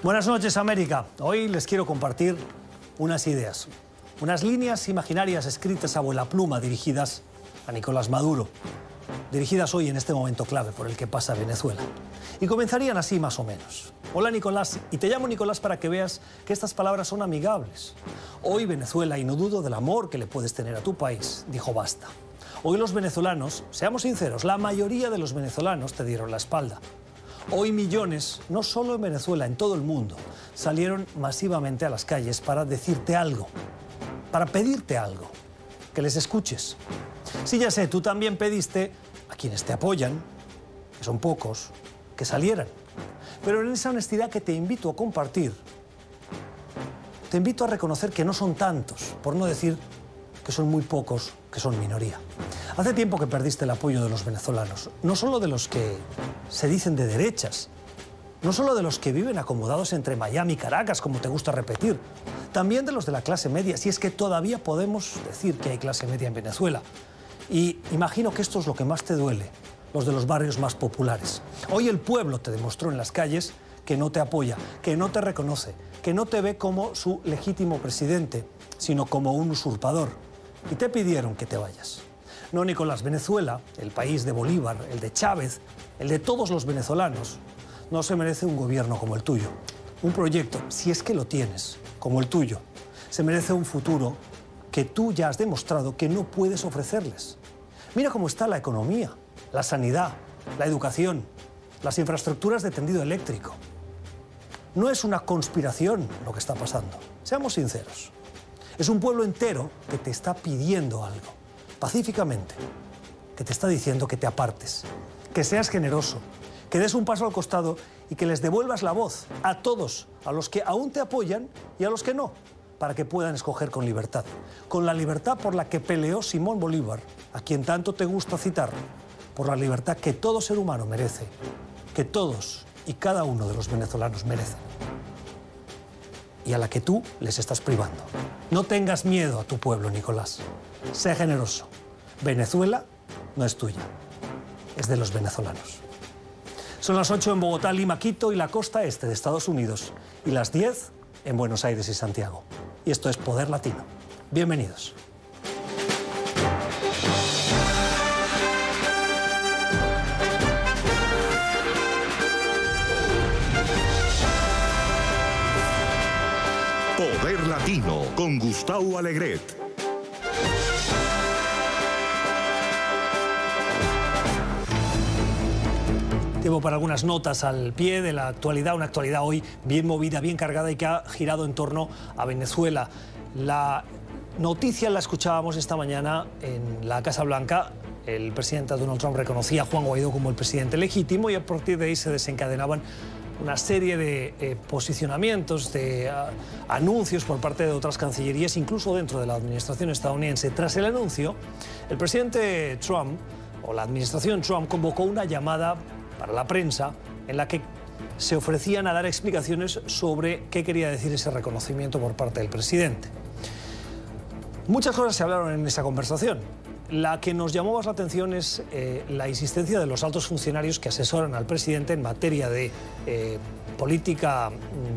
Buenas noches, América. Hoy les quiero compartir unas ideas, unas líneas imaginarias escritas a vuelapluma dirigidas a Nicolás Maduro, dirigidas hoy en este momento clave por el que pasa Venezuela. Y comenzarían así más o menos. Hola, Nicolás, y te llamo Nicolás para que veas que estas palabras son amigables. Hoy Venezuela, y no dudo del amor que le puedes tener a tu país, dijo basta. Hoy los venezolanos, seamos sinceros, la mayoría de los venezolanos te dieron la espalda. Hoy millones, no solo en Venezuela, en todo el mundo, salieron masivamente a las calles para decirte algo, para pedirte algo, que les escuches. Sí, ya sé, tú también pediste a quienes te apoyan, que son pocos, que salieran. Pero en esa honestidad que te invito a compartir, te invito a reconocer que no son tantos, por no decir que son muy pocos, que son minoría. Hace tiempo que perdiste el apoyo de los venezolanos, no solo de los que se dicen de derechas, no solo de los que viven acomodados entre Miami y Caracas, como te gusta repetir, también de los de la clase media, si es que todavía podemos decir que hay clase media en Venezuela. Y imagino que esto es lo que más te duele, los de los barrios más populares. Hoy el pueblo te demostró en las calles que no te apoya, que no te reconoce, que no te ve como su legítimo presidente, sino como un usurpador. Y te pidieron que te vayas. No, Nicolás, Venezuela, el país de Bolívar, el de Chávez, el de todos los venezolanos, no se merece un gobierno como el tuyo. Un proyecto, si es que lo tienes, como el tuyo. Se merece un futuro que tú ya has demostrado que no puedes ofrecerles. Mira cómo está la economía, la sanidad, la educación, las infraestructuras de tendido eléctrico. No es una conspiración lo que está pasando. Seamos sinceros. Es un pueblo entero que te está pidiendo algo, pacíficamente, que te está diciendo que te apartes, que seas generoso, que des un paso al costado y que les devuelvas la voz a todos, a los que aún te apoyan y a los que no, para que puedan escoger con libertad. Con la libertad por la que peleó Simón Bolívar, a quien tanto te gusta citar, por la libertad que todo ser humano merece, que todos y cada uno de los venezolanos merecen, y a la que tú les estás privando. No tengas miedo a tu pueblo, Nicolás. Sé generoso. Venezuela no es tuya, es de los venezolanos. Son las 8 en Bogotá, Lima, Quito y la costa este de Estados Unidos, y las 10 en Buenos Aires y Santiago. Y esto es Poder Latino. Bienvenidos. Poder Latino con Gustavo Alegret. Tiempo para algunas notas al pie de la actualidad, una actualidad hoy bien movida, bien cargada y que ha girado en torno a Venezuela. La noticia la escuchábamos esta mañana en la Casa Blanca. El presidente Donald Trump reconocía a Juan Guaidó como el presidente legítimo y a partir de ahí se desencadenaban una serie de posicionamientos, de anuncios por parte de otras cancillerías, incluso dentro de la administración estadounidense. Tras el anuncio, el presidente Trump, o la administración Trump, convocó una llamada para la prensa en la que se ofrecían a dar explicaciones sobre qué quería decir ese reconocimiento por parte del presidente. Muchas cosas se hablaron en esa conversación. La que nos llamó más la atención es la insistencia de los altos funcionarios que asesoran al presidente en materia de política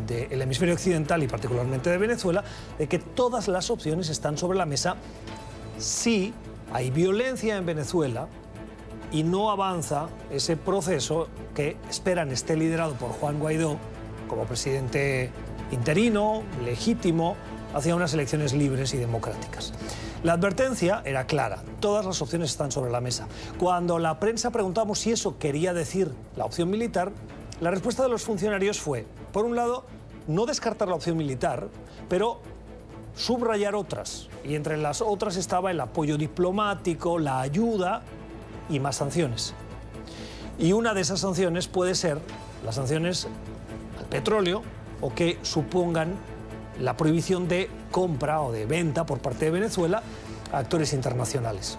del hemisferio occidental y particularmente de Venezuela, de que todas las opciones están sobre la mesa si hay violencia en Venezuela y no avanza ese proceso que esperan esté liderado por Juan Guaidó como presidente interino, legítimo, hacia unas elecciones libres y democráticas. La advertencia era clara, todas las opciones están sobre la mesa. Cuando la prensa preguntamos si eso quería decir la opción militar, la respuesta de los funcionarios fue, por un lado, no descartar la opción militar, pero subrayar otras. Y entre las otras estaba el apoyo diplomático, la ayuda y más sanciones. Y una de esas sanciones puede ser las sanciones al petróleo o que supongan la prohibición de compra o de venta por parte de Venezuela a actores internacionales.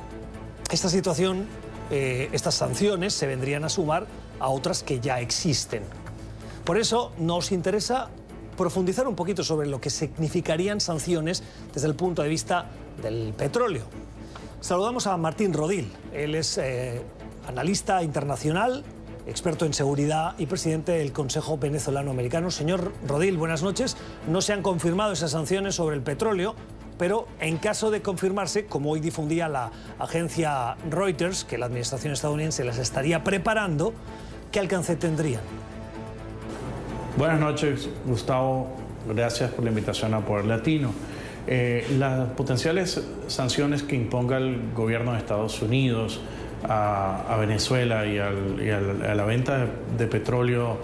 Esta situación, estas sanciones se vendrían a sumar a otras que ya existen. Por eso nos interesa profundizar un poquito sobre lo que significarían sanciones desde el punto de vista del petróleo. Saludamos a Martín Rodil. Él es analista internacional, experto en seguridad y presidente del Consejo Venezolano-Americano. Señor Rodil, buenas noches. No se han confirmado esas sanciones sobre el petróleo, pero en caso de confirmarse, como hoy difundía la agencia Reuters, que la administración estadounidense las estaría preparando, ¿qué alcance tendrían? Buenas noches, Gustavo. Gracias por la invitación a Poder Latino. Las potenciales sanciones que imponga el gobierno de Estados Unidos a Venezuela y a la venta de petróleo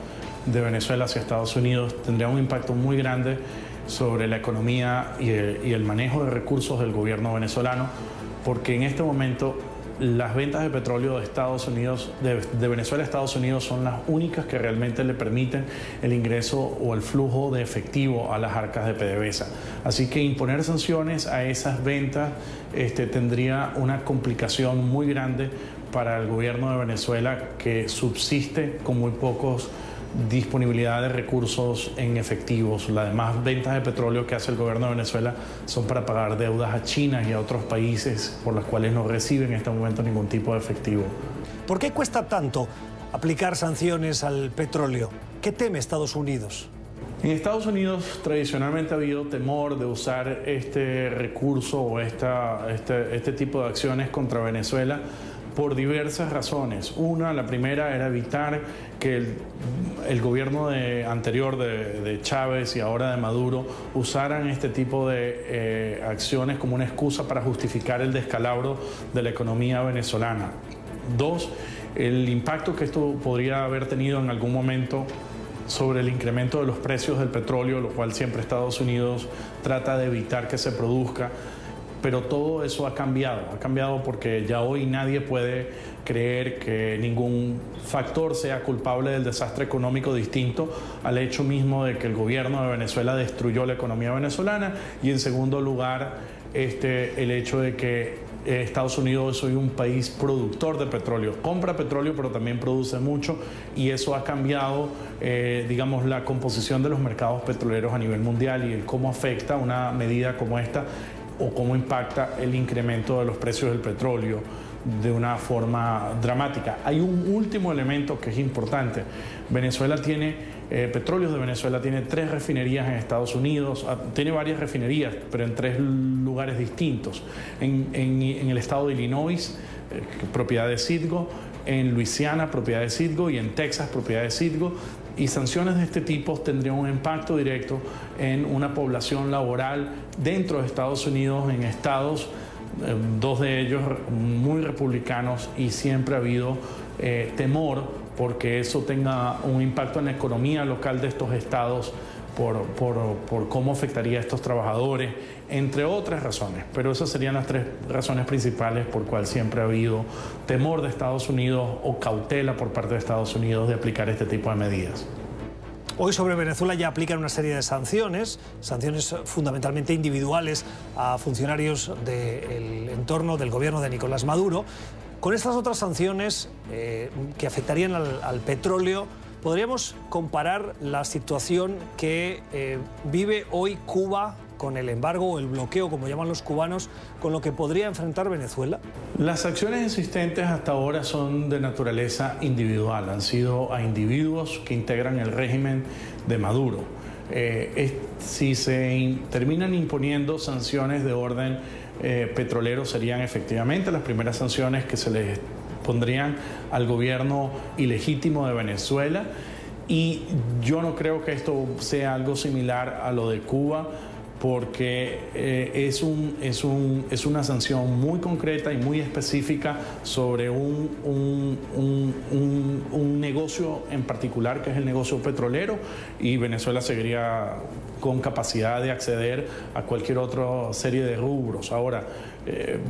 de Venezuela hacia Estados Unidos tendría un impacto muy grande sobre la economía y el manejo de recursos del gobierno venezolano, porque en este momento las ventas de petróleo de Estados Unidos, de Venezuela a Estados Unidos, son las únicas que realmente le permiten el ingreso o el flujo de efectivo a las arcas de PDVSA. Así que imponer sanciones a esas ventas tendría una complicación muy grande para el gobierno de Venezuela, que subsiste con muy pocos disponibilidad de recursos en efectivos. Las demás ventas de petróleo que hace el gobierno de Venezuela son para pagar deudas a China y a otros países por las cuales no reciben en este momento ningún tipo de efectivo. ¿Por qué cuesta tanto aplicar sanciones al petróleo? ¿Qué teme Estados Unidos? En Estados Unidos tradicionalmente ha habido temor de usar este recurso o este tipo de acciones contra Venezuela por diversas razones. La primera era evitar que el gobierno anterior de Chávez y ahora de Maduro usaran este tipo de acciones como una excusa para justificar el descalabro de la economía venezolana. 2, el impacto que esto podría haber tenido en algún momento sobre el incremento de los precios del petróleo, lo cual siempre Estados Unidos trata de evitar que se produzca. Pero todo eso ha cambiado porque ya hoy nadie puede creer que ningún factor sea culpable del desastre económico distinto al hecho mismo de que el gobierno de Venezuela destruyó la economía venezolana, y en segundo lugar el hecho de que Estados Unidos es hoy un país productor de petróleo, compra petróleo pero también produce mucho, y eso ha cambiado digamos la composición de los mercados petroleros a nivel mundial, y el cómo afecta una medida como esta o cómo impacta el incremento de los precios del petróleo de una forma dramática. Hay un último elemento que es importante. Petróleos de Venezuela tiene 3 refinerías en Estados Unidos, tiene varias refinerías, pero en 3 lugares distintos. En el estado de Illinois, propiedad de Citgo, en Luisiana, propiedad de Citgo, y en Texas, propiedad de Citgo. Y sanciones de este tipo tendrían un impacto directo en una población laboral dentro de Estados Unidos, en estados, 2 de ellos muy republicanos, y siempre ha habido temor porque eso tenga un impacto en la economía local de estos estados por cómo afectaría a estos trabajadores, entre otras razones. Pero esas serían las 3 razones principales por cual siempre ha habido temor de Estados Unidos o cautela por parte de Estados Unidos de aplicar este tipo de medidas. Hoy sobre Venezuela ya aplican una serie de sanciones fundamentalmente individuales a funcionarios del entorno del gobierno de Nicolás Maduro. Con estas otras sanciones que afectarían al petróleo, ¿podríamos comparar la situación que vive hoy Cuba con el embargo o el bloqueo, como llaman los cubanos, con lo que podría enfrentar Venezuela? Las acciones existentes hasta ahora son de naturaleza individual, han sido a individuos que integran el régimen de Maduro. Si se terminan imponiendo sanciones de orden petrolero, serían efectivamente las primeras sanciones que se les pondrían al gobierno ilegítimo de Venezuela, y yo no creo que esto sea algo similar a lo de Cuba, porque es una sanción muy concreta y muy específica sobre un negocio en particular, que es el negocio petrolero, y Venezuela seguiría con capacidad de acceder a cualquier otra serie de rubros. Ahora,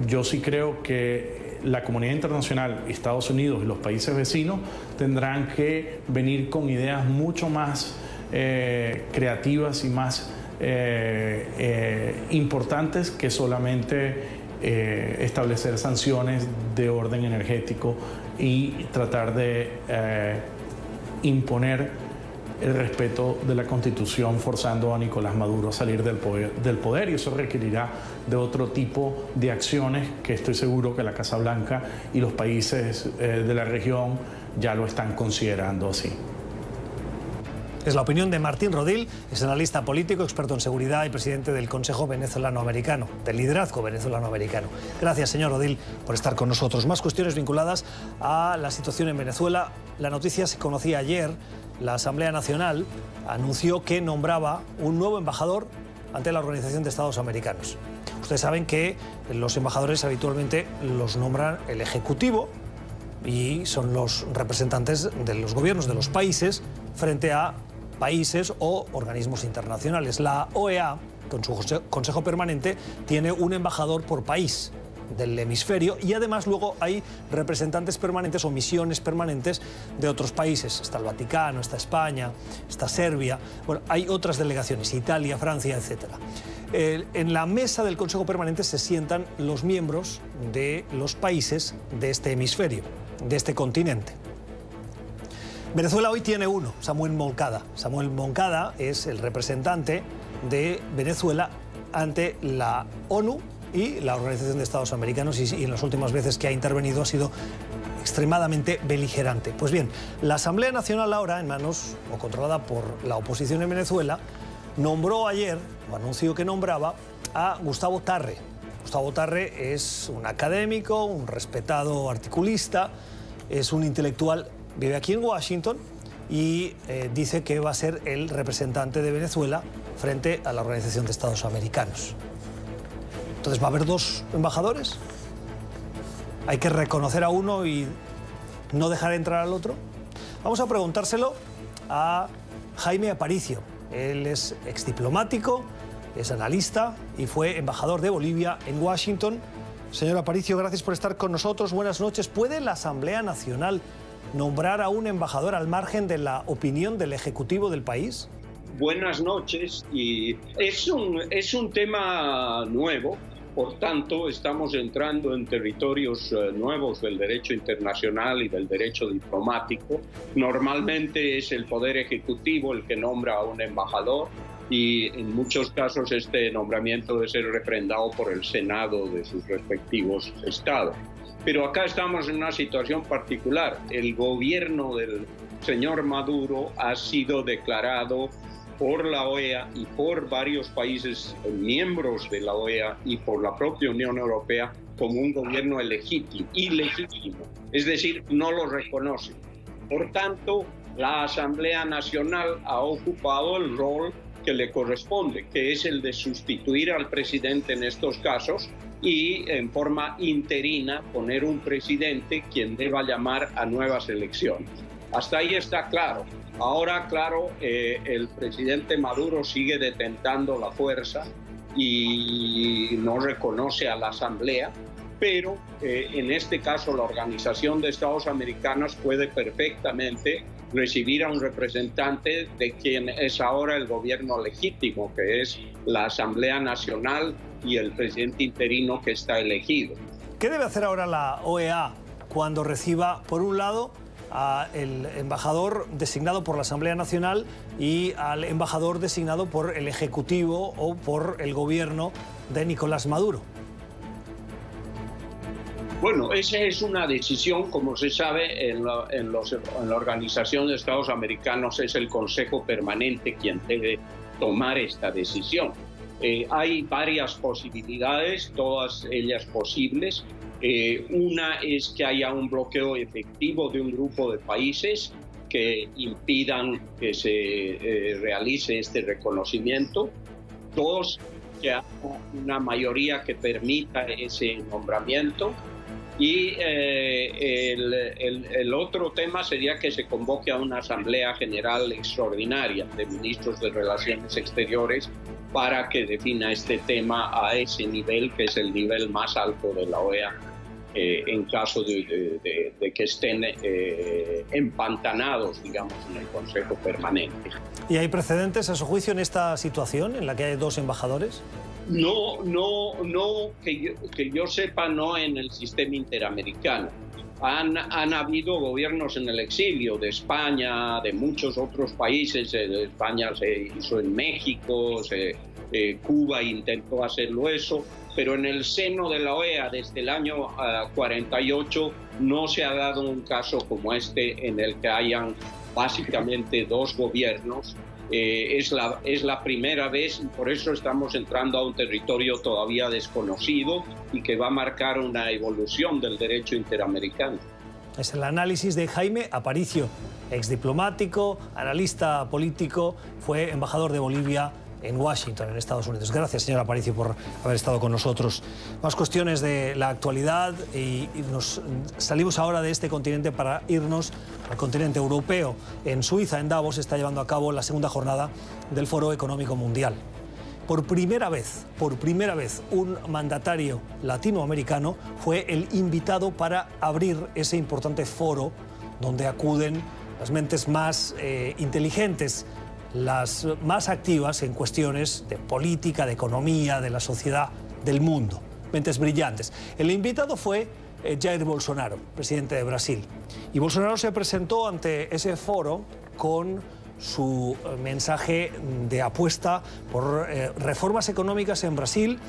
yo sí creo que la comunidad internacional, Estados Unidos y los países vecinos tendrán que venir con ideas mucho más creativas y más importantes que solamente establecer sanciones de orden energético y tratar de imponer el respeto de la Constitución, forzando a Nicolás Maduro a salir del poder, y eso requerirá de otro tipo de acciones que estoy seguro que la Casa Blanca y los países de la región ya lo están considerando así. Es la opinión de Martín Rodil, es analista político, experto en seguridad y presidente del Consejo Venezolano-Americano, del liderazgo venezolano-americano. Gracias, señor Rodil, por estar con nosotros. Más cuestiones vinculadas a la situación en Venezuela. La noticia se conocía ayer. La Asamblea Nacional anunció que nombraba un nuevo embajador ante la Organización de Estados Americanos. Ustedes saben que los embajadores habitualmente los nombran el Ejecutivo y son los representantes de los gobiernos de los países frente a países o organismos internacionales. La OEA, con su Consejo Permanente, tiene un embajador por país del hemisferio y además luego hay representantes permanentes o misiones permanentes de otros países. Está el Vaticano, está España, está Serbia, bueno, hay otras delegaciones, Italia, Francia, etc. En la mesa del Consejo Permanente se sientan los miembros de los países de este hemisferio, de este continente. Venezuela hoy tiene uno, Samuel Moncada. Samuel Moncada es el representante de Venezuela ante la ONU y la Organización de Estados Americanos, y en las últimas veces que ha intervenido ha sido extremadamente beligerante. Pues bien, la Asamblea Nacional ahora, en manos o controlada por la oposición en Venezuela, nombró ayer, o anunció que nombraba, a Gustavo Tarre. Gustavo Tarre es un académico, un respetado articulista, es un intelectual, vive aquí en Washington y dice que va a ser el representante de Venezuela frente a la Organización de Estados Americanos. Entonces, ¿va a haber dos embajadores? ¿Hay que reconocer a uno y no dejar entrar al otro? Vamos a preguntárselo a Jaime Aparicio. Él es exdiplomático, es analista y fue embajador de Bolivia en Washington. Señor Aparicio, gracias por estar con nosotros. Buenas noches. ¿Puede la Asamblea Nacional nombrar a un embajador al margen de la opinión del Ejecutivo del país? Buenas noches. Y es un tema nuevo. Por tanto, estamos entrando en territorios nuevos del derecho internacional y del derecho diplomático. Normalmente es el Poder Ejecutivo el que nombra a un embajador y en muchos casos este nombramiento debe ser refrendado por el Senado de sus respectivos estados. Pero acá estamos en una situación particular. El gobierno del señor Maduro ha sido declarado por la OEA y por varios países miembros de la OEA y por la propia Unión Europea como un gobierno ilegítimo, es decir, no lo reconoce. Por tanto, la Asamblea Nacional ha ocupado el rol que le corresponde, que es el de sustituir al presidente en estos casos y en forma interina poner un presidente quien deba llamar a nuevas elecciones. Hasta ahí está claro. Ahora, claro, el presidente Maduro sigue detentando la fuerza y no reconoce a la Asamblea, pero en este caso la Organización de Estados Americanos puede perfectamente recibir a un representante de quien es ahora el gobierno legítimo, que es la Asamblea Nacional y el presidente interino que está elegido. ¿Qué debe hacer ahora la OEA cuando reciba, por un lado, al embajador designado por la Asamblea Nacional y al embajador designado por el Ejecutivo o por el gobierno de Nicolás Maduro? Bueno, esa es una decisión, como se sabe, en la Organización de Estados Americanos es el Consejo Permanente quien debe tomar esta decisión. Hay varias posibilidades, todas ellas posibles. Una es que haya un bloqueo efectivo de un grupo de países que impidan que se realice este reconocimiento. Dos, que haya una mayoría que permita ese nombramiento. Y el otro tema sería que se convoque a una Asamblea General Extraordinaria de Ministros de Relaciones Exteriores para que defina este tema a ese nivel, que es el nivel más alto de la OEA, en caso de que estén empantanados, digamos, en el Consejo Permanente. ¿Y hay precedentes, a su juicio, en esta situación en la que hay dos embajadores? No, que yo sepa, no en el sistema interamericano. Han habido gobiernos en el exilio, de España, de muchos otros países. De España se hizo en México, Cuba intentó hacerlo eso. pero en el seno de la OEA desde el año 48 no se ha dado un caso como este en el que hayan básicamente dos gobiernos. Es la primera vez y por eso estamos entrando a un territorio todavía desconocido y que va a marcar una evolución del derecho interamericano. Es el análisis de Jaime Aparicio, exdiplomático, analista político, fue embajador de Bolivia en Washington, en Estados Unidos. Gracias, señor Aparicio, por haber estado con nosotros. Más cuestiones de la actualidad y nos salimos ahora de este continente para irnos al continente europeo. En Suiza, en Davos, se está llevando a cabo la segunda jornada del Foro Económico Mundial. Por primera vez, un mandatario latinoamericano fue el invitado para abrir ese importante foro donde acuden las mentes más inteligentes, las más activas en cuestiones de política, de economía, de la sociedad, del mundo. Mentes brillantes. El invitado fue Jair Bolsonaro, presidente de Brasil. Y Bolsonaro se presentó ante ese foro con su mensaje de apuesta por reformas económicas en Brasil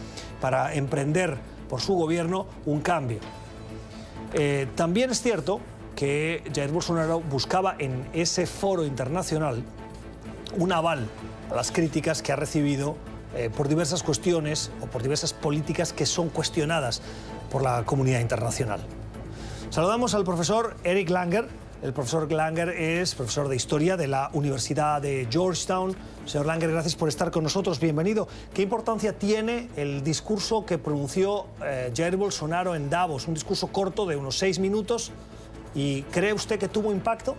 para emprender por su gobierno un cambio. También es cierto que Jair Bolsonaro buscaba en ese foro internacional un aval a las críticas que ha recibido por diversas cuestiones o por diversas políticas que son cuestionadas por la comunidad internacional. Saludamos al profesor Eric Langer. El profesor Langer es profesor de Historia de la Universidad de Georgetown. Señor Langer, gracias por estar con nosotros. Bienvenido. ¿Qué importancia tiene el discurso que pronunció Jair Bolsonaro en Davos? Un discurso corto de unos 6 minutos. ¿Y cree usted que tuvo impacto?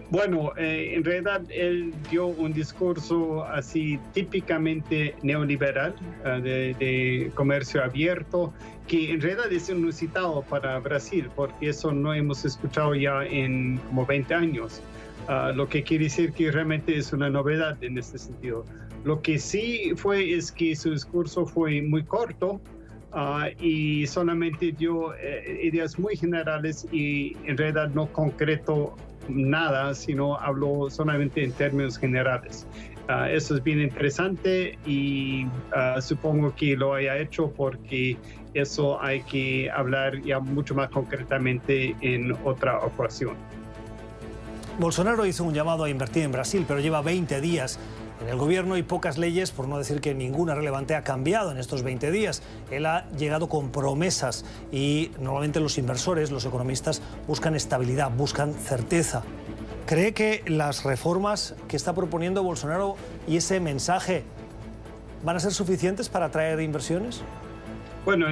Bueno, en realidad él dio un discurso así típicamente neoliberal, de comercio abierto, que en realidad es inusitado para Brasil, porque eso no hemos escuchado ya en como 20 años, lo que quiere decir que realmente es una novedad en este sentido. Lo que sí fue es que su discurso fue muy corto, y solamente dio ideas muy generales y en realidad no concretó nada, sino habló solamente en términos generales. Eso es bien interesante y supongo que lo haya hecho porque eso hay que hablar ya mucho más concretamente en otra ocasión. Bolsonaro hizo un llamado a invertir en Brasil, pero lleva 20 días en el gobierno y pocas leyes, por no decir que ninguna relevante, ha cambiado en estos 20 días. Él ha llegado con promesas y normalmente los inversores, los economistas, buscan estabilidad, buscan certeza. ¿Cree que las reformas que está proponiendo Bolsonaro y ese mensaje van a ser suficientes para atraer inversiones? Bueno,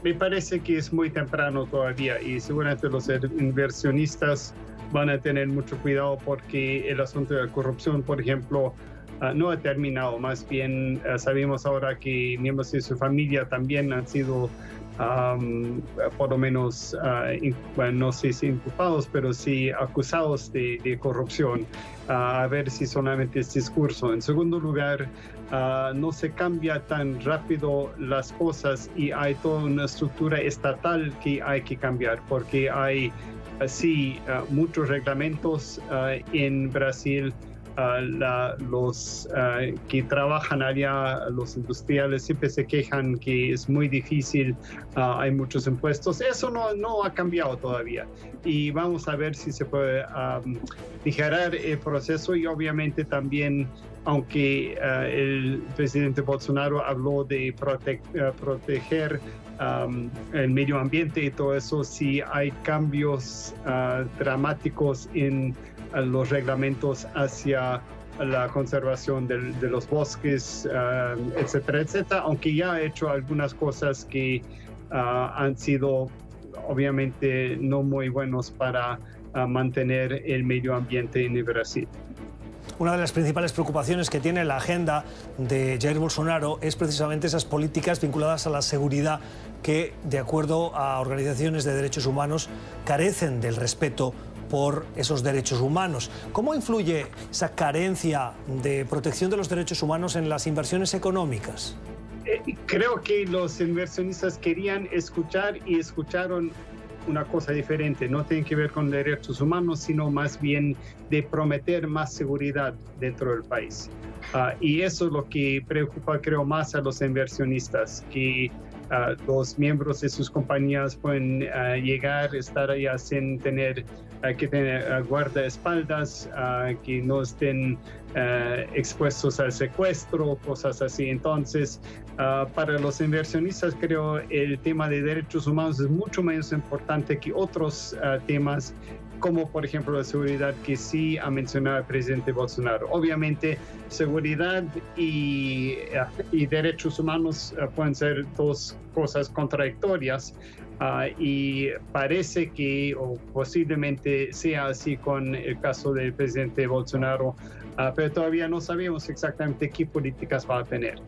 me parece que es muy temprano todavía y seguramente los inversionistas van a tener mucho cuidado porque el asunto de la corrupción, por ejemplo, no ha terminado. Más bien sabemos ahora que miembros de su familia también han sido por lo menos, bueno, no sé si inculpados, pero sí acusados de corrupción. A ver si solamente es discurso. En segundo lugar, no se cambia tan rápido las cosas y hay toda una estructura estatal que hay que cambiar porque hay sí muchos reglamentos en Brasil. Los que trabajan allá, los industriales, siempre se quejan que es muy difícil, hay muchos impuestos. Eso no ha cambiado todavía. Y vamos a ver si se puede aligerar el proceso y obviamente también, aunque el presidente Bolsonaro habló de proteger el medio ambiente y todo eso, si hay cambios dramáticos en los reglamentos hacia la conservación de los bosques, etcétera, etcétera, aunque ya ha hecho algunas cosas que han sido obviamente no muy buenos para mantener el medio ambiente en Brasil. Una de las principales preocupaciones que tiene la agenda de Jair Bolsonaro es precisamente esas políticas vinculadas a la seguridad que, de acuerdo a organizaciones de derechos humanos, carecen del respeto por esos derechos humanos. ¿Cómo influye esa carencia de protección de los derechos humanos en las inversiones económicas? Creo que los inversionistas querían escuchar y escucharon una cosa diferente, no tiene que ver con derechos humanos, sino más bien de prometer más seguridad dentro del país. Y eso es lo que preocupa, creo, más a los inversionistas, que los miembros de sus compañías pueden llegar, estar allá sin tener que tener guardaespaldas, que no estén expuestos al secuestro, cosas así. Entonces, para los inversionistas, creo, el tema de derechos humanos es mucho menos importante que otros temas, como por ejemplo la seguridad, que sí ha mencionado el presidente Bolsonaro. Obviamente, seguridad y derechos humanos pueden ser dos cosas contradictorias, y parece que, o posiblemente sea así con el caso del presidente Bolsonaro, pero todavía no sabemos exactamente qué políticas va a tener.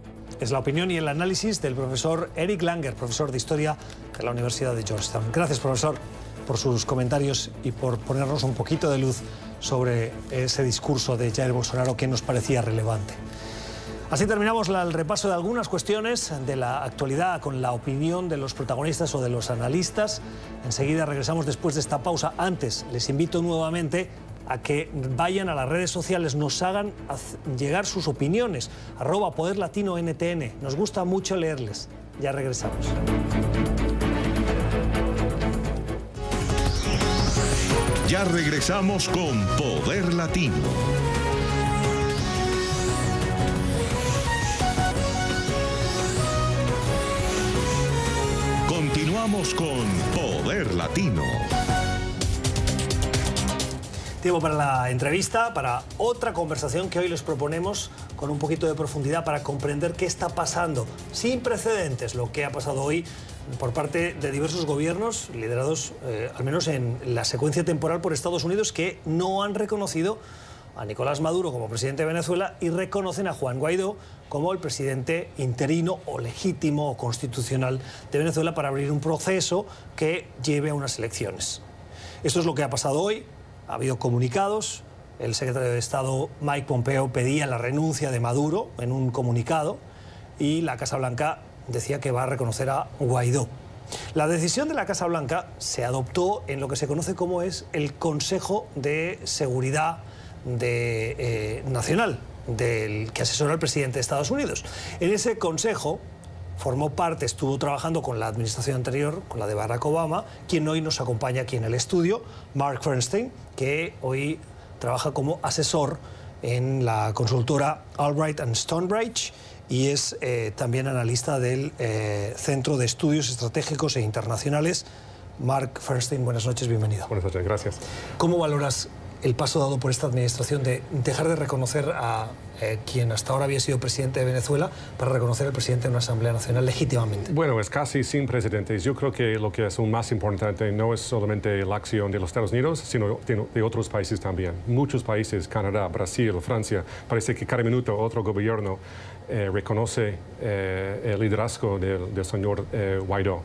Es la opinión y el análisis del profesor Eric Langer, profesor de Historia de la Universidad de Georgetown. Gracias, profesor, por sus comentarios y por ponernos un poquito de luz sobre ese discurso de Jair Bolsonaro que nos parecía relevante. Así terminamos el repaso de algunas cuestiones de la actualidad con la opinión de los protagonistas o de los analistas. Enseguida regresamos después de esta pausa. Antes, les invito nuevamente a que vayan a las redes sociales, nos hagan llegar sus opiniones. @PoderLatinoNTN. Nos gusta mucho leerles. Ya regresamos. Ya regresamos con Poder Latino. Continuamos con Poder Latino. Tiempo para la entrevista, para otra conversación que hoy les proponemos con un poquito de profundidad para comprender qué está pasando, sin precedentes, lo que ha pasado hoy por parte de diversos gobiernos liderados, al menos en la secuencia temporal, por Estados Unidos, que no han reconocido a Nicolás Maduro como presidente de Venezuela y reconocen a Juan Guaidó como el presidente interino o legítimo o constitucional de Venezuela para abrir un proceso que lleve a unas elecciones. Esto es lo que ha pasado hoy. Ha habido comunicados. El secretario de Estado Mike Pompeo pedía la renuncia de Maduro en un comunicado y la Casa Blanca decía que va a reconocer a Guaidó. La decisión de la Casa Blanca se adoptó en lo que se conoce como es el Consejo de Seguridad Nacional, que asesora al presidente de Estados Unidos. En ese consejo formó parte, estuvo trabajando con la administración anterior, con la de Barack Obama, quien hoy nos acompaña aquí en el estudio, Mark Feinstein, que hoy trabaja como asesor en la consultora Albright & Stonebridge y es también analista del Centro de Estudios Estratégicos e Internacionales. Mark Feinstein, buenas noches, bienvenido. Buenas noches, gracias. ¿Cómo valoras el paso dado por esta administración de dejar de reconocer a quien hasta ahora había sido presidente de Venezuela para reconocer al presidente de una Asamblea Nacional legítimamente? Bueno, es casi sin precedentes. Yo creo que lo que es aún más importante no es solamente la acción de los Estados Unidos, sino de otros países también. Muchos países, Canadá, Brasil, Francia, parece que cada minuto otro gobierno reconoce el liderazgo del señor Guaidó.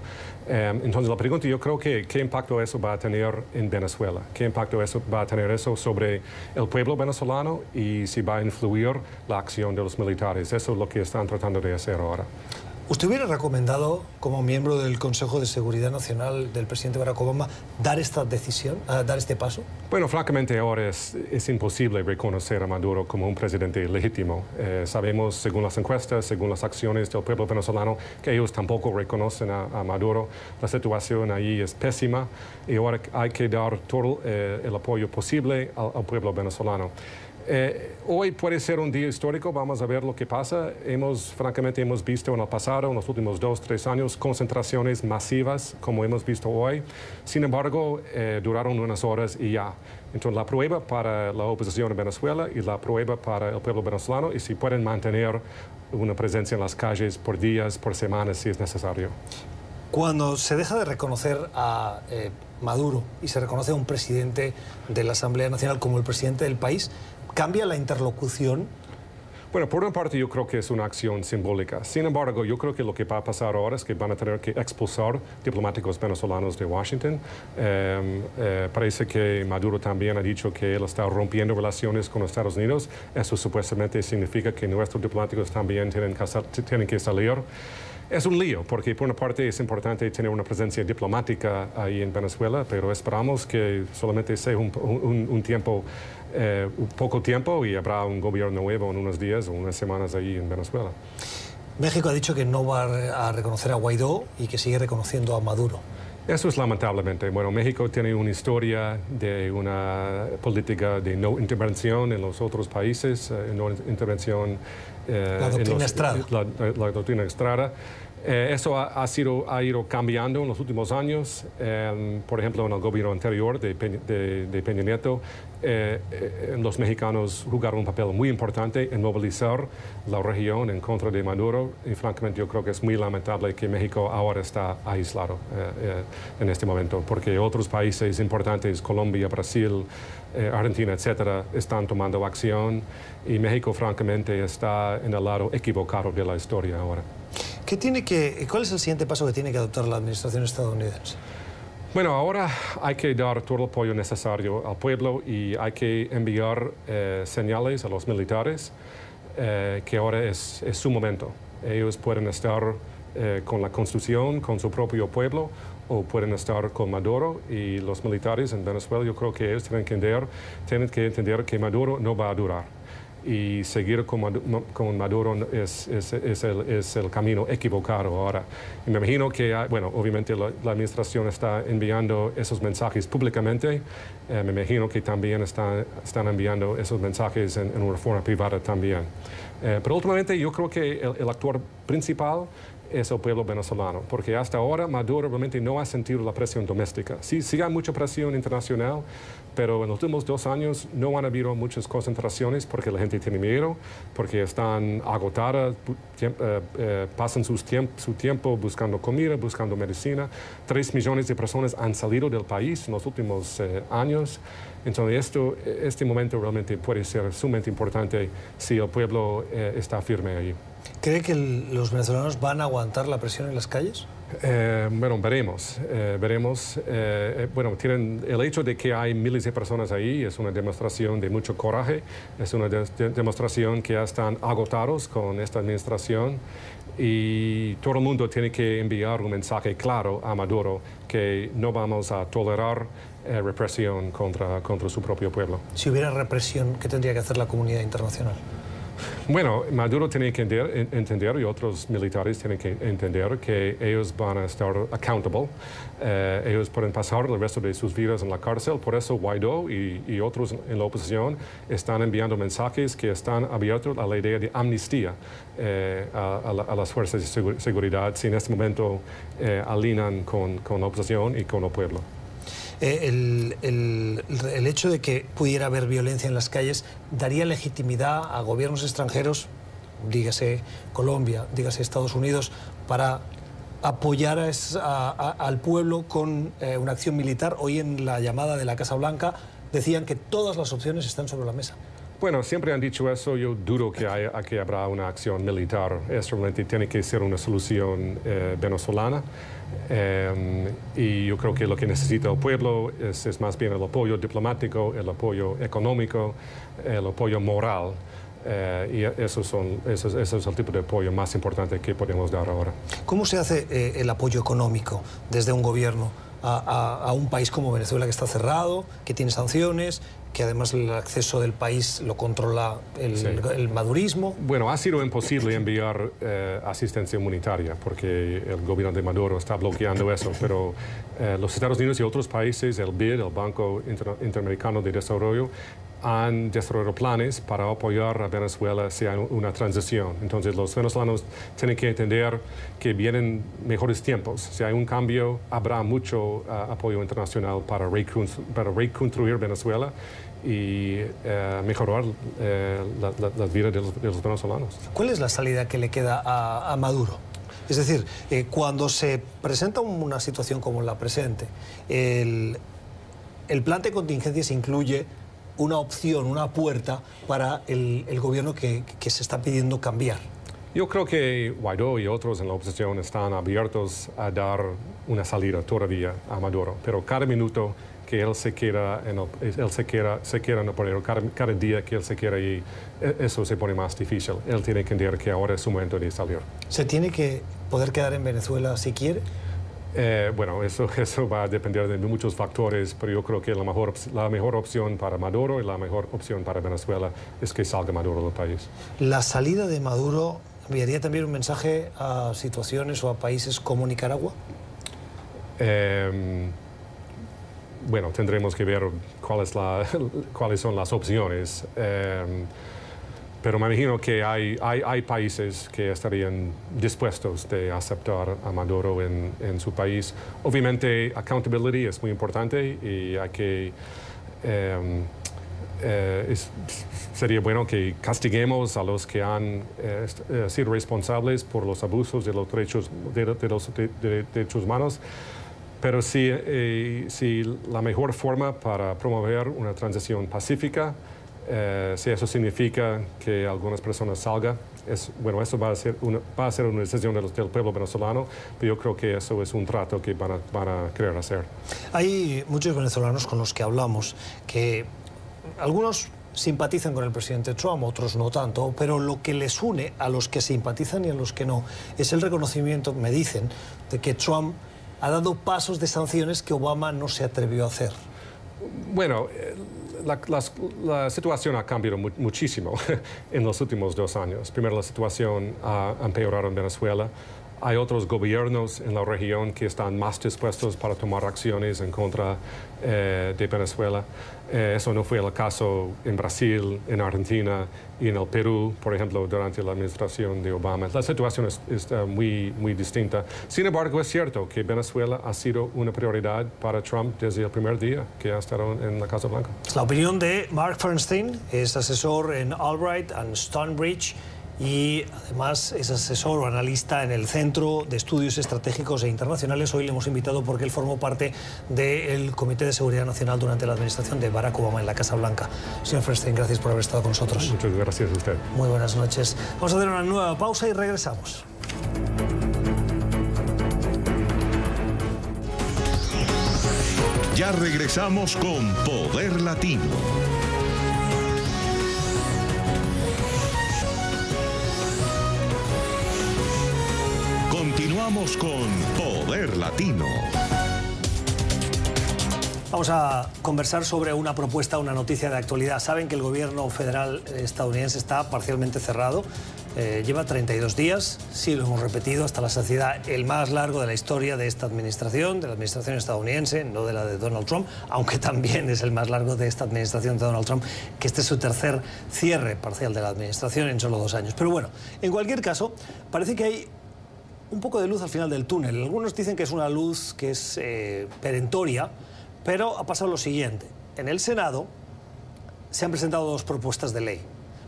Entonces la pregunta, yo creo que ¿qué impacto eso va a tener en Venezuela? ¿Qué impacto eso va a tener eso sobre el pueblo venezolano y si va a influir la acción de los militares? Eso es lo que están tratando de hacer ahora. ¿Usted hubiera recomendado, como miembro del Consejo de Seguridad Nacional del presidente Barack Obama, dar esta decisión, dar este paso? Bueno, francamente ahora es imposible reconocer a Maduro como un presidente legítimo. Sabemos, según las encuestas, según las acciones del pueblo venezolano, que ellos tampoco reconocen a Maduro. La situación ahí es pésima y ahora hay que dar todo el apoyo posible al pueblo venezolano. Hoy puede ser un día histórico, vamos a ver lo que pasa. Francamente hemos visto en el pasado, en los últimos 2 o 3 años, concentraciones masivas como hemos visto hoy. Sin embargo, duraron unas horas y ya. Entonces la prueba para la oposición en Venezuela y la prueba para el pueblo venezolano es si pueden mantener una presencia en las calles por días, por semanas, si es necesario. Cuando se deja de reconocer a Maduro y se reconoce a un presidente de la Asamblea Nacional como el presidente del país, ¿cambia la interlocución? Bueno, por una parte yo creo que es una acción simbólica. Sin embargo, yo creo que lo que va a pasar ahora es que van a tener que expulsar diplomáticos venezolanos de Washington. Parece que Maduro también ha dicho que él está rompiendo relaciones con los Estados Unidos. Eso supuestamente significa que nuestros diplomáticos también tienen que salir. Es un lío, porque por una parte es importante tener una presencia diplomática ahí en Venezuela, pero esperamos que solamente sea un tiempo, un poco tiempo, y habrá un gobierno nuevo en unos días o unas semanas ahí en Venezuela. México ha dicho que no va a reconocer a Guaidó y que sigue reconociendo a Maduro. Eso es lamentablemente. Bueno, México tiene una historia de una política de no intervención en los otros países, no intervención... la doctrina Estrada. La doctrina Estrada. Eso ha ido cambiando en los últimos años. Por ejemplo, en el gobierno anterior de Peña Nieto, los mexicanos jugaron un papel muy importante en movilizar la región en contra de Maduro. Y francamente yo creo que es muy lamentable que México ahora está aislado en este momento, porque otros países importantes, Colombia, Brasil, Argentina, etcétera, están tomando acción, y México francamente está en el lado equivocado de la historia ahora. ¿Cuál es el siguiente paso que tiene que adoptar la administración estadounidense? Bueno, ahora hay que dar todo el apoyo necesario al pueblo y hay que enviar señales a los militares que ahora es su momento. Ellos pueden estar con la Constitución, con su propio pueblo, o pueden estar con Maduro, y los militares en Venezuela, yo creo que ellos tienen que entender que Maduro no va a durar. Y seguir con Maduro es el camino equivocado ahora. Y me imagino que, bueno, obviamente la administración está enviando esos mensajes públicamente. Me imagino que también están enviando esos mensajes en una forma privada también. Pero últimamente yo creo que el actor principal es el pueblo venezolano, porque hasta ahora Maduro realmente no ha sentido la presión doméstica. Sí hay mucha presión internacional, pero en los últimos 2 años no han habido muchas concentraciones porque la gente tiene miedo, porque están agotadas, pasan su tiempo buscando comida, buscando medicina. 3 millones de personas han salido del país en los últimos años. Entonces este momento realmente puede ser sumamente importante si el pueblo está firme ahí. ¿Cree que los venezolanos van a aguantar la presión en las calles? Bueno, veremos. Bueno, el hecho de que hay miles de personas ahí es una demostración de mucho coraje, es una demostración que ya están agotados con esta administración, y todo el mundo tiene que enviar un mensaje claro a Maduro que no vamos a tolerar represión contra su propio pueblo. Si hubiera represión, ¿qué tendría que hacer la comunidad internacional? Bueno, Maduro tiene que entender, y otros militares tienen que entender, que ellos van a estar accountable. Ellos pueden pasar el resto de sus vidas en la cárcel. Por eso Guaidó y otros en la oposición están enviando mensajes que están abiertos a la idea de amnistía a las fuerzas de seguridad, si en este momento alinean con la oposición y con el pueblo. El hecho de que pudiera haber violencia en las calles daría legitimidad a gobiernos extranjeros, dígase Colombia, dígase Estados Unidos, para apoyar al pueblo con una acción militar. Hoy en la llamada de la Casa Blanca decían que todas las opciones están sobre la mesa. Bueno, siempre han dicho eso. Yo dudo que habrá una acción militar. Eso realmente tiene que ser una solución venezolana. Y yo creo que lo que necesita el pueblo es más bien el apoyo diplomático, el apoyo económico, el apoyo moral. Y eso es el tipo de apoyo más importante que podemos dar ahora. ¿Cómo se hace el apoyo económico desde un gobierno a un país como Venezuela, que está cerrado, que tiene sanciones, que además el acceso del país lo controla el madurismo? Bueno, ha sido imposible enviar asistencia humanitaria porque el gobierno de Maduro está bloqueando eso, pero los Estados Unidos y otros países, el BID, el Banco Interamericano de Desarrollo, han desarrollado planes para apoyar a Venezuela hacia una transición. Entonces los venezolanos tienen que entender que vienen mejores tiempos. Si hay un cambio, habrá mucho apoyo internacional para reconstruir Venezuela y mejorar la vida de los venezolanos. ¿Cuál es la salida que le queda a Maduro? Es decir, cuando se presenta una situación como la presente, el plan de contingencias incluye una opción, una puerta para el gobierno que se está pidiendo cambiar. Yo creo que Guaidó y otros en la oposición están abiertos a dar una salida todavía a Maduro, pero cada minuto que él se queda en el poder, cada día que él se queda ahí, eso se pone más difícil. Él tiene que entender que ahora es su momento de salir. ¿Se tiene que poder quedar en Venezuela si quiere? Bueno, eso va a depender de muchos factores, pero yo creo que la mejor opción para Maduro y la mejor opción para Venezuela es que salga Maduro del país. ¿La salida de Maduro enviaría también un mensaje a situaciones o a países como Nicaragua? Bueno, tendremos que ver cuáles son las opciones. Pero me imagino que hay países que estarían dispuestos de aceptar a Maduro en su país. Obviamente, accountability es muy importante y hay que... sería bueno que castiguemos a los que han sido responsables por los abusos de los derechos humanos. Pero si la mejor forma para promover una transición pacífica, si eso significa que algunas personas salgan, bueno, eso va a ser una decisión del pueblo venezolano, pero yo creo que eso es un trato que van a querer hacer. Hay muchos venezolanos con los que hablamos que algunos simpatizan con el presidente Trump, otros no tanto, pero lo que les une a los que simpatizan y a los que no es el reconocimiento, me dicen, de que Trump ha dado pasos de sanciones que Obama no se atrevió a hacer. Bueno, la situación ha cambiado muchísimo en los últimos 2 años. Primero, la situación ha empeorado en Venezuela. Hay otros gobiernos en la región que están más dispuestos para tomar acciones en contra de Venezuela. Eso no fue el caso en Brasil, en Argentina y en el Perú, por ejemplo, durante la administración de Obama. La situación es muy distinta. Sin embargo, es cierto que Venezuela ha sido una prioridad para Trump desde el primer día que ha estado en la Casa Blanca. Es la opinión de Mark Fernstein, es asesor en Albright and Stonebridge y además es asesor o analista en el Centro de Estudios Estratégicos e Internacionales. Hoy le hemos invitado porque él formó parte del Comité de Seguridad Nacional durante la administración de Barack Obama en la Casa Blanca. Señor Fernstein, gracias por haber estado con nosotros. Muchas gracias a usted. Muy buenas noches. Vamos a hacer una nueva pausa y regresamos. Ya regresamos con Poder Latino. Continuamos con Poder Latino. Vamos a conversar sobre una propuesta, una noticia de actualidad. Saben que el gobierno federal estadounidense está parcialmente cerrado. Lleva 32 días, sí lo hemos repetido hasta la saciedad, el más largo de la historia de esta administración, de la administración estadounidense, no de la de Donald Trump, aunque también es el más largo de esta administración de Donald Trump, que este es su tercer cierre parcial de la administración en solo 2 años. Pero bueno, en cualquier caso, parece que hay un poco de luz al final del túnel. Algunos dicen que es una luz que es perentoria, pero ha pasado lo siguiente. En el Senado se han presentado 2 propuestas de ley.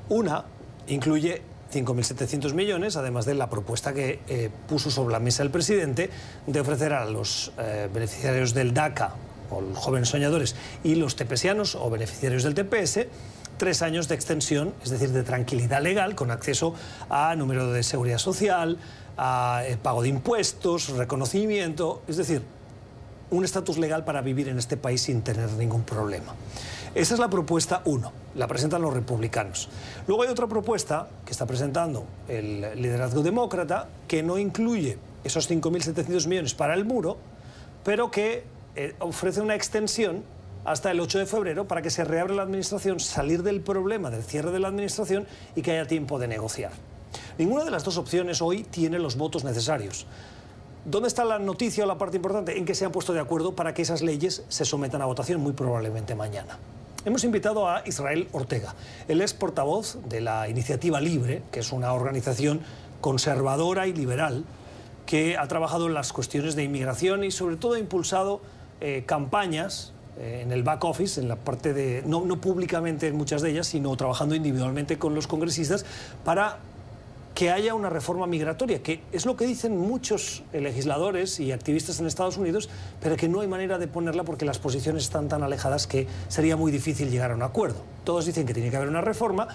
Una incluye 5.700 millones, además de la propuesta que puso sobre la mesa el presidente de ofrecer a los beneficiarios del DACA, o los jóvenes soñadores, y los tepesianos o beneficiarios del TPS, 3 años de extensión, es decir, de tranquilidad legal, con acceso a número de seguridad social, a pago de impuestos, reconocimiento, es decir, un estatus legal para vivir en este país sin tener ningún problema. Esa es la propuesta 1, la presentan los republicanos. Luego hay otra propuesta que está presentando el liderazgo demócrata que no incluye esos 5.700 millones para el muro, pero que ofrece una extensión hasta el 8 de febrero para que se reabra la administración, salir del problema del cierre de la administración y que haya tiempo de negociar. Ninguna de las 2 opciones hoy tiene los votos necesarios. ¿Dónde está la noticia o la parte importante? En que se han puesto de acuerdo para que esas leyes se sometan a votación muy probablemente mañana. Hemos invitado a Israel Ortega. Él es portavoz de la Iniciativa Libre, que es una organización conservadora y liberal que ha trabajado en las cuestiones de inmigración y sobre todo ha impulsado campañas en el back office, en la parte de, no públicamente en muchas de ellas, sino trabajando individualmente con los congresistas para que haya una reforma migratoria, que es lo que dicen muchos legisladores y activistas en Estados Unidos, pero que no hay manera de ponerla porque las posiciones están tan alejadas que sería muy difícil llegar a un acuerdo. Todos dicen que tiene que haber una reforma,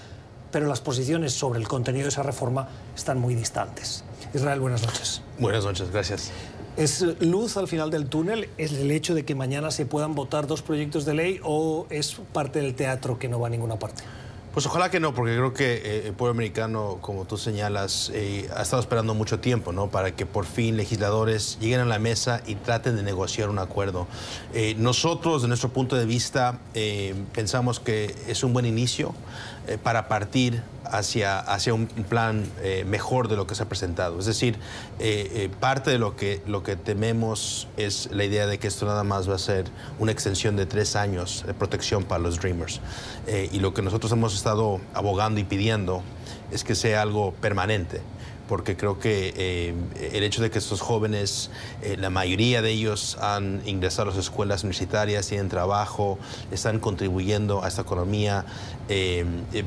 pero las posiciones sobre el contenido de esa reforma están muy distantes. Israel, buenas noches. Buenas noches, gracias. ¿Es luz al final del túnel? ¿Es el hecho de que mañana se puedan votar 2 proyectos de ley o es parte del teatro que no va a ninguna parte? Pues ojalá que no, porque creo que el pueblo americano, como tú señalas, ha estado esperando mucho tiempo, ¿no? Para que por fin legisladores lleguen a la mesa y traten de negociar un acuerdo. Nosotros, de nuestro punto de vista, pensamos que es un buen inicio para partir hacia un plan mejor de lo que se ha presentado. Es decir, parte de lo que tememos es la idea de que esto nada más va a ser una extensión de 3 años de protección para los Dreamers. Y lo que nosotros hemos estado abogando y pidiendo es que sea algo permanente, porque creo que el hecho de que estos jóvenes, la mayoría de ellos han ingresado a las escuelas universitarias, tienen trabajo, están contribuyendo a esta economía,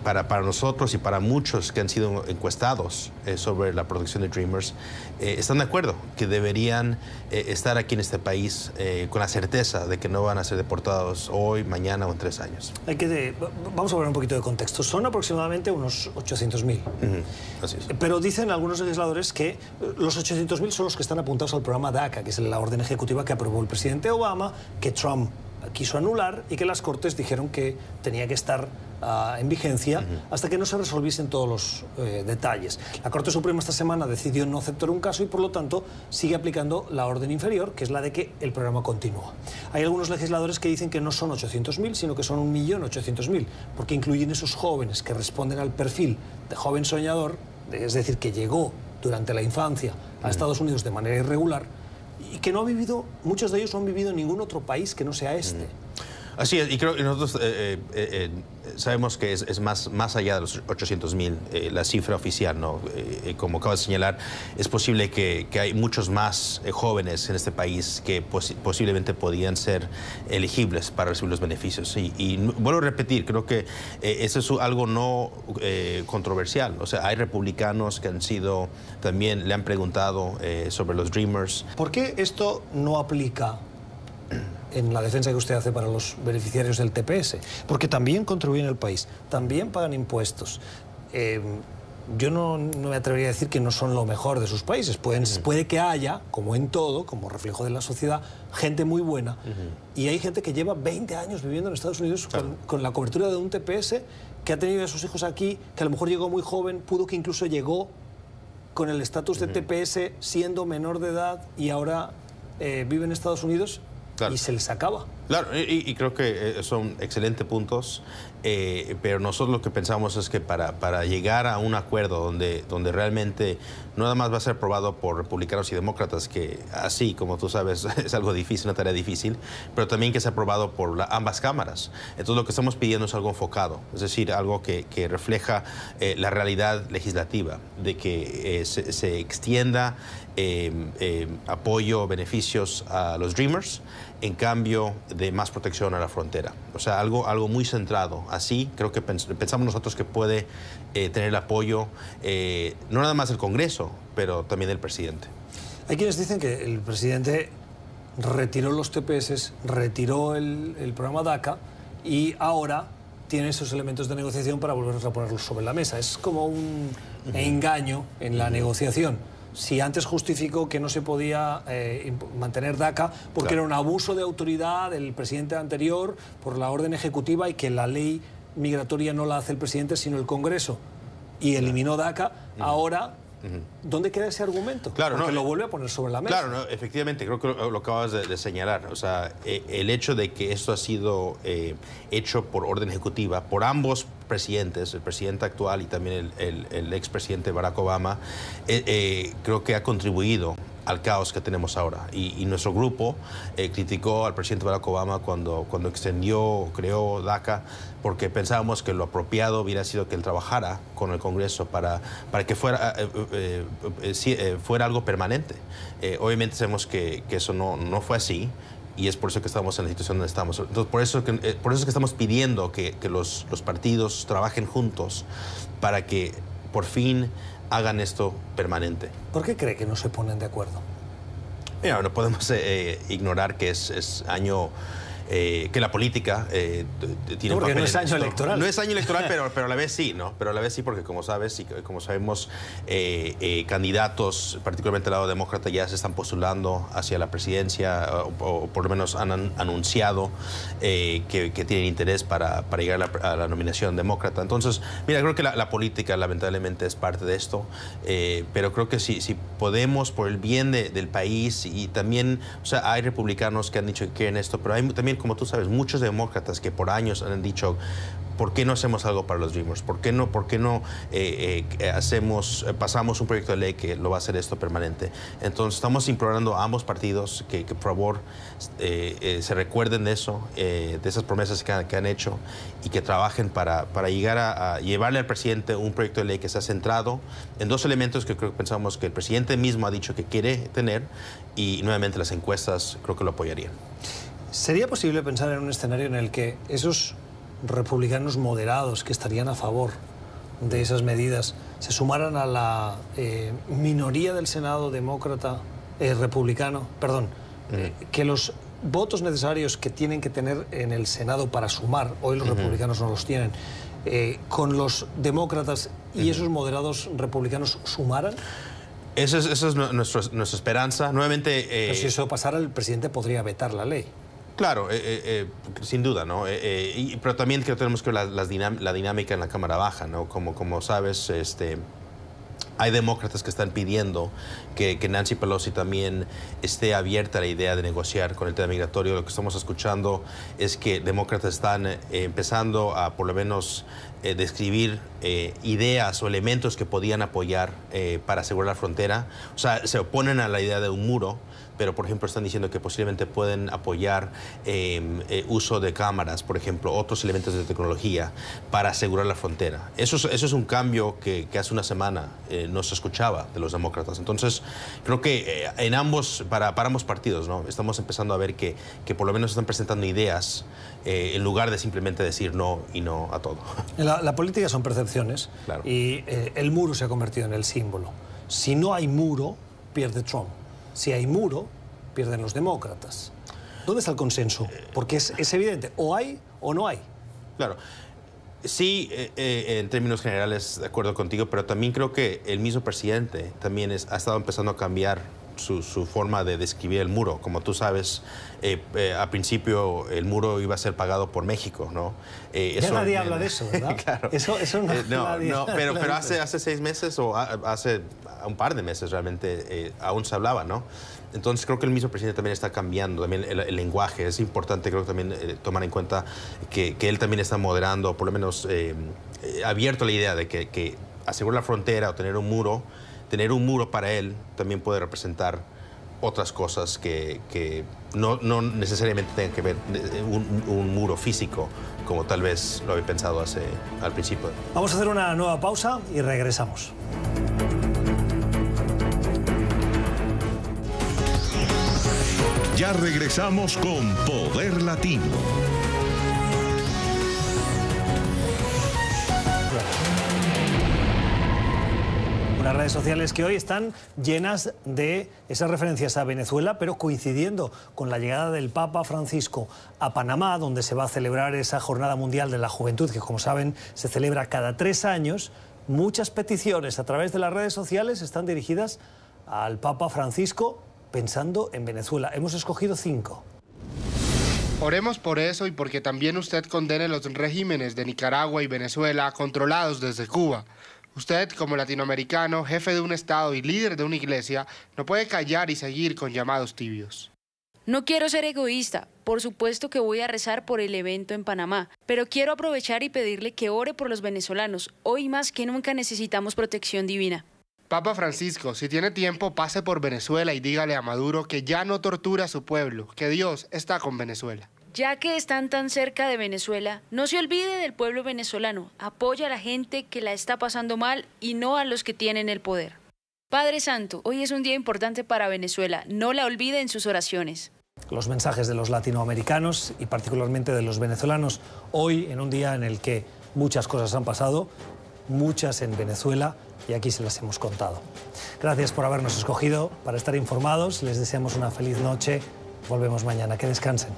para nosotros y para muchos que han sido encuestados sobre la protección de Dreamers, están de acuerdo que deberían estar aquí en este país con la certeza de que no van a ser deportados hoy, mañana o en 3 años. Vamos a hablar un poquito de contexto. Son aproximadamente unos 800.000. Así es. Pero dicen algunos legisladores que los 800.000 son los que están apuntados al programa DACA, que es la orden ejecutiva que aprobó el presidente Obama, que Trump quiso anular y que las Cortes dijeron que tenía que estar en vigencia hasta que no se resolviesen todos los detalles. La Corte Suprema esta semana decidió no aceptar un caso y por lo tanto sigue aplicando la orden inferior, que es la de que el programa continúa. Hay algunos legisladores que dicen que no son 800.000, sino que son 1.800.000, porque incluyen esos jóvenes que responden al perfil de joven soñador, es decir, que llegó durante la infancia a Estados Unidos de manera irregular y que no ha vivido, muchos de ellos no han vivido en ningún otro país que no sea este. Así es, y creo que nosotros sabemos que es más allá de los 800.000, la cifra oficial, ¿no? Como acabas de señalar, es posible que hay muchos más jóvenes en este país que posiblemente podían ser elegibles para recibir los beneficios. Y vuelvo a repetir, creo que eso es algo no controversial. O sea, hay republicanos que también le han preguntado sobre los Dreamers. ¿Por qué esto no aplica en la defensa que usted hace para los beneficiarios del TPS? Porque también contribuyen al país, también pagan impuestos. Yo no me atrevería a decir que no son lo mejor de sus países. Puede que haya, como en todo, como reflejo de la sociedad, gente muy buena. Y hay gente que lleva 20 años viviendo en Estados Unidos con la cobertura de un TPS, que ha tenido a sus hijos aquí, que a lo mejor llegó muy joven, pudo que incluso llegó con el estatus de TPS siendo menor de edad y ahora vive en Estados Unidos. Claro. Y se les acaba. Claro, y creo que son excelentes puntos, pero nosotros lo que pensamos es que para llegar a un acuerdo donde realmente no nada más va a ser aprobado por republicanos y demócratas, que así, como tú sabes, es algo difícil, una tarea difícil, pero también que sea aprobado por ambas cámaras. Entonces lo que estamos pidiendo es algo enfocado, es decir, algo que refleja la realidad legislativa, de que se extienda apoyo, beneficios a los Dreamers, en cambio de más protección a la frontera. O sea, algo muy centrado. Así creo que pensamos nosotros que puede tener el apoyo, no nada más del Congreso, pero también del presidente. Hay quienes dicen que el presidente retiró los TPS, retiró el programa DACA y ahora tiene esos elementos de negociación para volver a ponerlos sobre la mesa. Es como un engaño en la negociación. Si antes justificó que no se podía mantener DACA porque era un abuso de autoridad del presidente anterior por la orden ejecutiva y que la ley migratoria no la hace el presidente sino el Congreso y eliminó DACA, ahora ¿dónde queda ese argumento? Claro, porque lo vuelve a poner sobre la mesa. Claro, no, efectivamente, creo que lo acabas de señalar. O sea, el hecho de que esto ha sido hecho por orden ejecutiva por ambos presidentes, el presidente actual y también el expresidente Barack Obama, creo que ha contribuido al caos que tenemos ahora. Y nuestro grupo criticó al presidente Barack Obama cuando creó DACA, porque pensábamos que lo apropiado hubiera sido que él trabajara con el Congreso para que fuera algo permanente. Obviamente sabemos que eso no fue así, y es por eso que estamos en la situación donde estamos. Entonces, por eso es que estamos pidiendo que los partidos trabajen juntos para que por fin hagan esto permanente. ¿Por qué cree que no se ponen de acuerdo? Mira, no podemos ignorar que es año que la política tiene un porque papel no es año electoral. No es año electoral, pero a la vez sí, ¿no? Pero a la vez sí, porque como sabes y como sabemos, candidatos, particularmente del lado demócrata, ya se están postulando hacia la presidencia o por lo menos han anunciado que tienen interés para llegar a la nominación demócrata. Entonces, mira, creo que la política lamentablemente es parte de esto, pero creo que si podemos, por el bien del país, y también, o sea, hay republicanos que han dicho que quieren esto, pero hay también, como tú sabes, muchos demócratas que por años han dicho, ¿por qué no hacemos algo para los Dreamers? ¿Por qué no pasamos un proyecto de ley que lo va a hacer esto permanente? Entonces estamos implorando a ambos partidos que por favor se recuerden de eso, de esas promesas que han hecho, y que trabajen para llegar a llevarle al presidente un proyecto de ley que sea centrado en dos elementos que creo que pensamos que el presidente mismo ha dicho que quiere tener, y nuevamente las encuestas creo que lo apoyarían. ¿Sería posible pensar en un escenario en el que esos republicanos moderados que estarían a favor de esas medidas se sumaran a la minoría del Senado demócrata, republicano, perdón, que los votos necesarios que tienen que tener en el Senado para sumar, hoy los republicanos no los tienen, con los demócratas y esos moderados republicanos sumaran? Esa es nuestra esperanza. Nuevamente... Pero si eso pasara, el presidente podría vetar la ley. Claro, sin duda, ¿no? Pero también creo que tenemos que ver la dinámica en la Cámara Baja, ¿no? Como sabes, hay demócratas que están pidiendo que Nancy Pelosi también esté abierta a la idea de negociar con el tema migratorio. Lo que estamos escuchando es que demócratas están empezando a, por lo menos, describir ideas o elementos que podían apoyar para asegurar la frontera. O sea, se oponen a la idea de un muro, pero por ejemplo están diciendo que posiblemente pueden apoyar uso de cámaras, por ejemplo, otros elementos de tecnología para asegurar la frontera. Eso es un cambio que hace una semana no se escuchaba de los demócratas. Entonces, creo que para ambos partidos, ¿no? Estamos empezando a ver que por lo menos están presentando ideas en lugar de simplemente decir no y no a todo. La política son percepciones, claro. Y el muro se ha convertido en el símbolo. Si no hay muro, pierde Trump. Si hay muro, pierden los demócratas. ¿Dónde está el consenso? Porque es evidente, o hay o no hay. Claro. Sí, en términos generales, de acuerdo contigo, pero también creo que el mismo presidente también ha estado empezando a cambiar su forma de describir el muro. Como tú sabes, al principio el muro iba a ser pagado por México, ¿no? Ya nadie habla de eso, ¿verdad? Claro. Eso no, pero hace 6 meses o hace un par de meses realmente aún se hablaba, ¿no? Entonces creo que el mismo presidente también está cambiando también el lenguaje. Es importante, creo que también tomar en cuenta que él también está moderando, por lo menos abierto a la idea de que asegurar la frontera o tener un muro para él también puede representar otras cosas que no necesariamente tengan que ver un muro físico, como tal vez lo había pensado al principio. Vamos a hacer una nueva pausa y regresamos. Ya regresamos con Poder Latino. Unas redes sociales que hoy están llenas de esas referencias a Venezuela, pero coincidiendo con la llegada del Papa Francisco a Panamá, donde se va a celebrar esa Jornada Mundial de la Juventud, que como saben se celebra cada 3 años. Muchas peticiones a través de las redes sociales están dirigidas al Papa Francisco pensando en Venezuela. Hemos escogido 5. Oremos por eso y porque también usted condene los regímenes de Nicaragua y Venezuela controlados desde Cuba. Usted, como latinoamericano, jefe de un Estado y líder de una iglesia, no puede callar y seguir con llamados tibios. No quiero ser egoísta, por supuesto que voy a rezar por el evento en Panamá, pero quiero aprovechar y pedirle que ore por los venezolanos. Hoy más que nunca necesitamos protección divina. Papa Francisco, si tiene tiempo, pase por Venezuela y dígale a Maduro que ya no tortura a su pueblo, que Dios está con Venezuela. Ya que están tan cerca de Venezuela, no se olvide del pueblo venezolano. Apoya a la gente que la está pasando mal y no a los que tienen el poder. Padre Santo, hoy es un día importante para Venezuela. No la olvide en sus oraciones. Los mensajes de los latinoamericanos y particularmente de los venezolanos hoy, en un día en el que muchas cosas han pasado, muchas en Venezuela, y aquí se las hemos contado. Gracias por habernos escogido para estar informados. Les deseamos una feliz noche. Volvemos mañana. Que descansen.